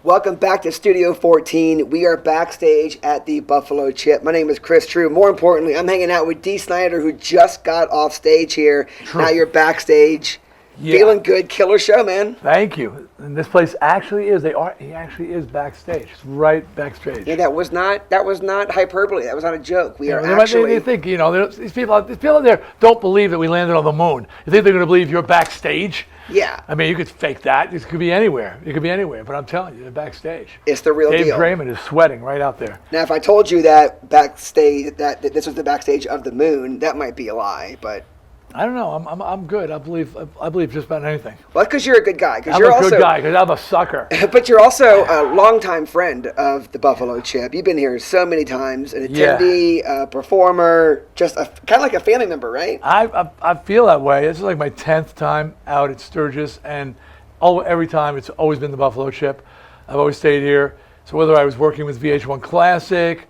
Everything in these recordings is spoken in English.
Welcome back to Studio 14. We are backstage at the Buffalo Chip. My name is Chris True. More importantly, I'm hanging out with Dee Snider, who just got off stage here. True. Now you're backstage. Yeah. Feeling good. Killer show, man. Thank you. And this place actually is. He actually is backstage. It's right backstage. Yeah, that was not hyperbole. That was not a joke. We are actually. They think, these people out there don't believe that we landed on the moon. You think they're going to believe you're backstage? Yeah. I mean, you could fake that. It could be anywhere. It could be anywhere. But I'm telling you, they're backstage. It's the real deal. Dave Draymond is sweating right out there. Now, if I told you that backstage, that this was the backstage of the moon, that might be a lie, but. I don't know. I'm good. I believe just about anything. Well, because you're a good guy. I'm a good guy because I'm a sucker. But you're also a longtime friend of the Buffalo Chip. You've been here so many times, an attendee, a performer, just kind of like a family member, right? I feel that way. This is like my 10th time out at Sturgis, and every time it's always been the Buffalo Chip. I've always stayed here. So whether I was working with VH1 Classic,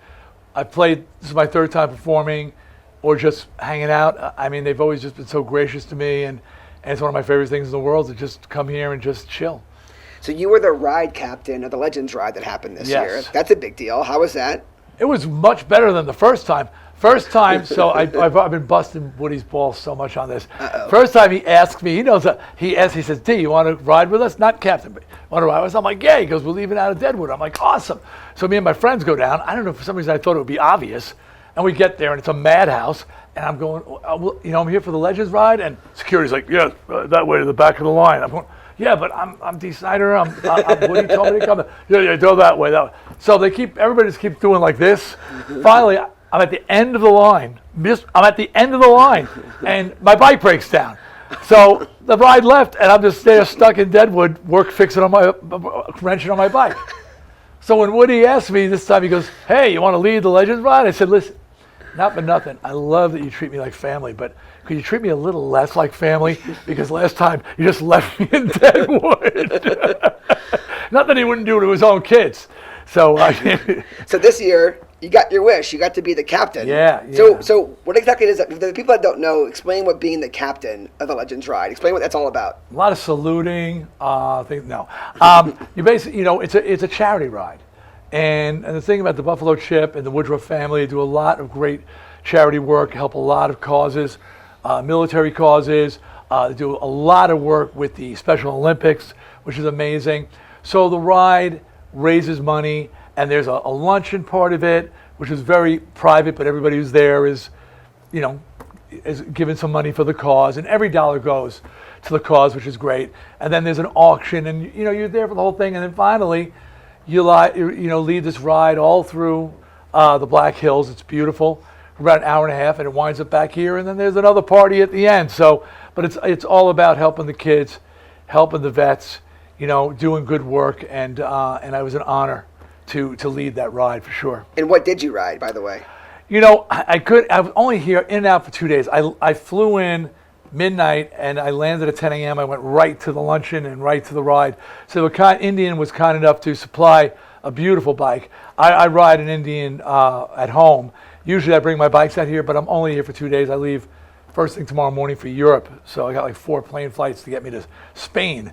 this is my 3rd time performing, or just hanging out. I mean, they've always just been so gracious to me, and it's one of my favorite things in the world to just come here and just chill. So you were the ride captain of the Legends ride that happened this year. That's a big deal. How was that? It was much better than the first time. So I've been busting Woody's balls so much on this. Uh-oh. First time he asked me, he says, D, you want to ride with us? Not captain, but want to ride with us? I'm like, yeah. He goes, we're leaving out of Deadwood. I'm like, awesome. So me and my friends go down. I don't know, for some reason I thought it would be obvious. And we get there, and it's a madhouse. And I'm going, I'm here for the Legends ride. And security's like, yeah, that way to the back of the line. I'm going, yeah, but I'm Dee Snider. I'm Woody told me to come. Yeah, go that way. So everybody just keeps doing like this. Finally, I'm at the end of the line. And my bike breaks down. So the ride left, and I'm just there stuck in Deadwood, wrenching on my bike. So when Woody asked me this time, he goes, hey, you want to lead the Legends ride? I said, listen, not for nothing. I love that you treat me like family, but could you treat me a little less like family? Because last time you just left me in Deadwood. Not that he wouldn't do it to his own kids. So this year, you got your wish. You got to be the captain. Yeah. So what exactly is that? For the people that don't know, explain what being the captain of the Legends ride. Explain what that's all about. A lot of saluting. You basically, it's a charity ride. And the thing about the Buffalo Chip and the Woodruff family, they do a lot of great charity work, help a lot of causes, military causes. They do a lot of work with the Special Olympics, which is amazing. So the ride raises money, and there's a luncheon part of it, which is very private, but everybody who's there is giving some money for the cause, and every dollar goes to the cause, which is great. And then there's an auction, and you're there for the whole thing, and then finally you lead this ride all through the Black Hills. It's beautiful, about an hour and a half, and it winds up back here, and then there's another party at the end. So, but it's all about helping the kids, helping the vets, doing good work, and it was an honor to lead that ride for sure. And what did you ride, by the way? I was only here in and out for 2 days. I flew in midnight, and I landed at 10 a.m. I went right to the luncheon and right to the ride. So Indian was kind enough to supply a beautiful bike. I ride an Indian at home. Usually I bring my bikes out here, but I'm only here for 2 days. I leave first thing tomorrow morning for Europe. So I got like 4 plane flights to get me to Spain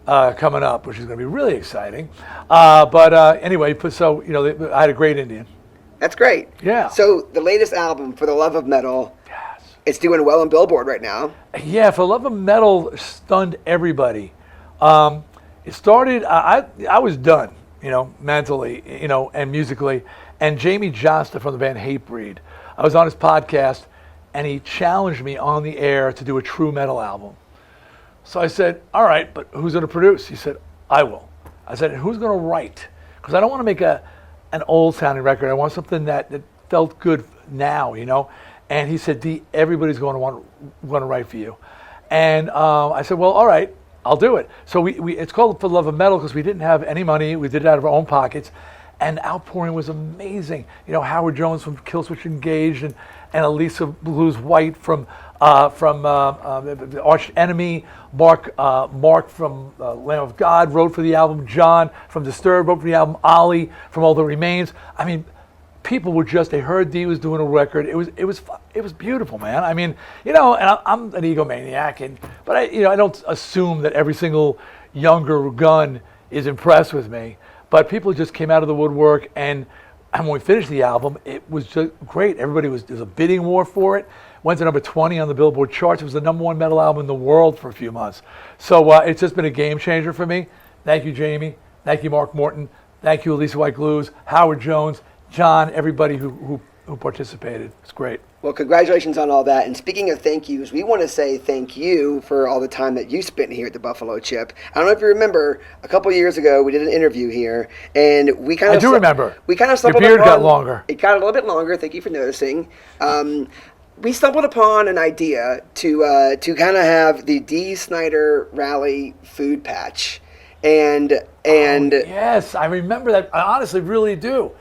coming up, which is going to be really exciting. Anyway, I had a great Indian. That's great. Yeah. So the latest album, For the Love of Metal, it's doing well on Billboard right now. Yeah, For the Love of Metal stunned everybody. It started, I was done, mentally, and musically. And Jamie Josta from the band Hatebreed, I was on his podcast, and he challenged me on the air to do a true metal album. So I said, all right, but who's going to produce? He said, I will. I said, and who's going to write? Because I don't want to make an old-sounding record. I want something that felt good now, And he said, D, everybody's going to write for you. And I said, well, all right, I'll do it. So it's called For the Love of Metal because we didn't have any money. We did it out of our own pockets. And the outpouring was amazing. Howard Jones from Killswitch Engaged and Elisa Blues White from the Arch Enemy. Mark from Lamb of God wrote for the album. John from Disturbed wrote for the album. Ollie from All That Remains. I mean, people were they heard Dee was doing a record. It was beautiful, man. I mean, and I'm an egomaniac, but I don't assume that every single younger gun is impressed with me. but people just came out of the woodwork, and when we finished the album, it was just great. There's a bidding war for it. Went to number 20 on the Billboard charts. It was the #1 metal album in the world for a few months. So it's just been a game changer for me. Thank you, Jamie. Thank you, Mark Morton. Thank you, Elisa White Glues, Howard Jones, John, everybody who participated. It's great. Well, congratulations on all that. And speaking of thank yous, we want to say thank you for all the time that you spent here at the Buffalo Chip. I don't know if you remember, a couple years ago, we did an interview here, and we kind of... I do remember. We kind of Your stumbled beard upon... got longer. It got a little bit longer. Thank you for noticing. We stumbled upon an idea to kind of have the Dee Snider Rally food patch. And yes, I remember that. I honestly really do.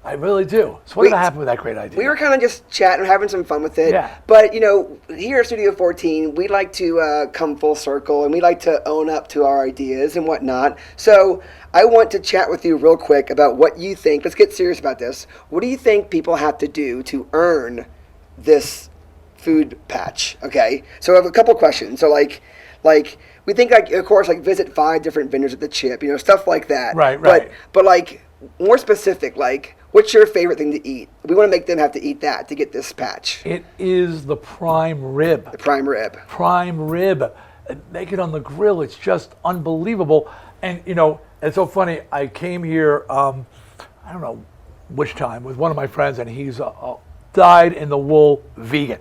I really do. So what happened with that great idea? We were kind of just chatting, having some fun with it. Yeah. But, here at Studio 14, we like to come full circle, and we like to own up to our ideas and whatnot. So I want to chat with you real quick about what you think. Let's get serious about this. What do you think people have to do to earn this food patch? Okay. So I have a couple questions. So like we think, of course, visit 5 different vendors at the Chip, stuff like that. Right. But more specific, what's your favorite thing to eat? We want to make them have to eat that to get this patch. It is the prime rib. The prime rib. Prime rib. Make it on the grill. It's just unbelievable. And, it's so funny. I came here, I don't know which time, with one of my friends, and he's a dyed-in-the-wool vegan.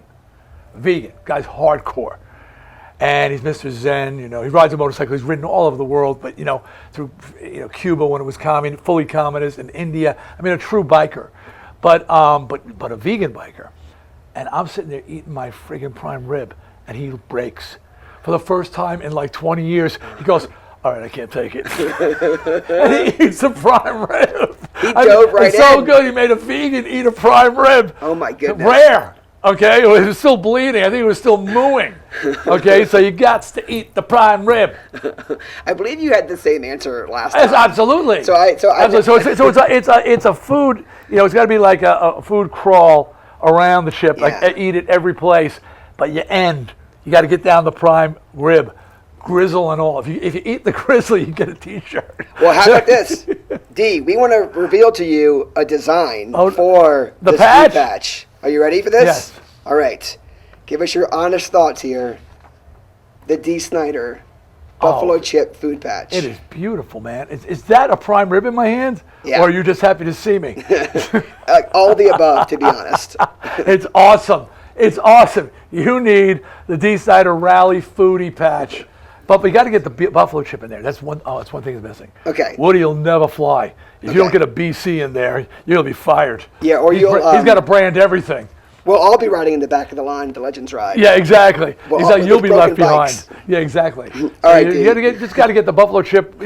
Guy's hardcore. And he's Mr. Zen, he rides a motorcycle. He's ridden all over the world, but, through, Cuba when it was fully communist, in India. I mean, a true biker, but a vegan biker. And I'm sitting there eating my friggin' prime rib, and he breaks. For the first time in 20 years, he goes, all right, I can't take it. And he eats a prime rib. He dove right in. It's so good, he made a vegan eat a prime rib. Oh, my goodness. Rare. Okay, it was still bleeding. I think it was still mooing. Okay, so you got to eat the prime rib. I believe you had the same answer last time. Absolutely. Absolutely. It's a food. It's got to be like a food crawl around the Chip. Yeah. Eat it every place, but you got to get down the prime rib, grizzle and all. If you eat the grizzle, you get a T-shirt. Well, how about this, Dee? We want to reveal to you a design for the this patch. food patch. Are you ready for this? Yes. All right. Give us your honest thoughts here. The Dee Snider Buffalo Chip food patch. It is beautiful, man. Is that a prime rib in my hand? Yeah. Or are you just happy to see me? All of the above, to be honest. It's awesome. It's awesome. You need the Dee Snider Rally Foodie Patch. But we got to get the Buffalo Chip in there. That's one thing that's missing. Okay. Woody will never fly. If you don't get a BC in there, you'll be fired. Yeah, or he's got to brand everything. We'll all be riding in the back of the line at the Legends Ride. Yeah, exactly. You'll be left bikes. behind. Yeah, exactly. All right, you just got to get the Buffalo Chip,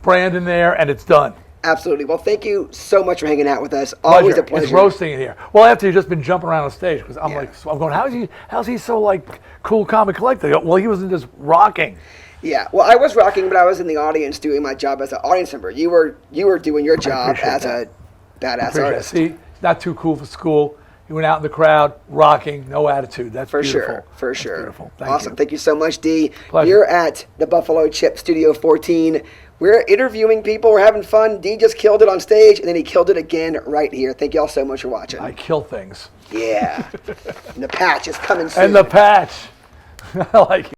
brand in there, and it's done. Absolutely. Well, thank you so much for hanging out with us. Always a pleasure. It's roasting in here. Well, after you've just been jumping around on stage, because I'm going, how's he so cool, calm, and collected? Well, he wasn't just rocking. Yeah, well, I was rocking, but I was in the audience doing my job as an audience member. You were doing your job as a badass artist. See, not too cool for school. You went out in the crowd, rocking, no attitude. That's beautiful. For sure. Beautiful. Awesome. Thank you so much, Dee. Pleasure. You're at the Buffalo Chip Studio 14. We're interviewing people. We're having fun. Dee just killed it on stage, and then he killed it again right here. Thank you all so much for watching. I kill things. Yeah. And the patch is coming soon. And the patch. I like it.